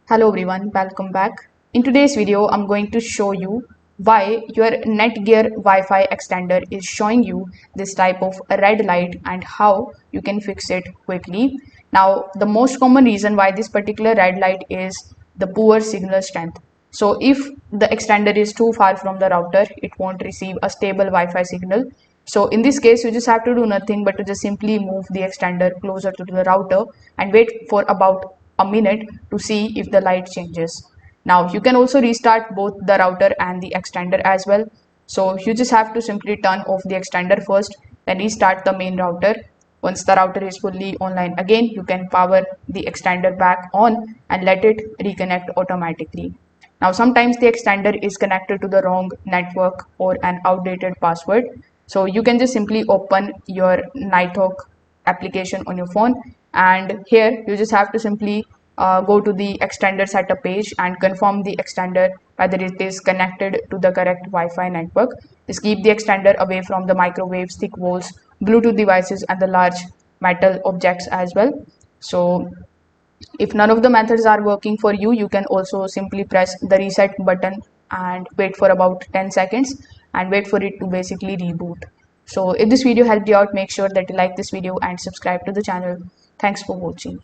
Hello everyone, welcome back. In today's video, I'm going to show you why your Netgear Wi-Fi extender is showing you this type of red light and how you can fix it quickly. Now, the most common reason why this particular red light is the poor signal strength. So if the extender is too far from the router, it won't receive a stable Wi-Fi signal. So in this case, you just have to do nothing but to just simply move the extender closer to the router and wait for about a minute to see if the light changes. Now you can also restart both the router and the extender as well. So you just have to simply turn off the extender first, then restart the main router. Once the router is fully online again, you can power the extender back on and let it reconnect automatically. Now sometimes the extender is connected to the wrong network or an outdated password. So you can just simply open your Nighthawk application on your phone, and here you just have to simply go to the extender setup page and confirm the extender whether it is connected to the correct Wi-Fi network. Just keep the extender away from the microwaves, thick walls, Bluetooth devices and the large metal objects as well. So if none of the methods are working for you, you can also simply press the reset button and wait for about 10 seconds and wait for it to basically reboot. So if this video helped you out, make sure that you like this video and subscribe to the channel. Thanks for watching.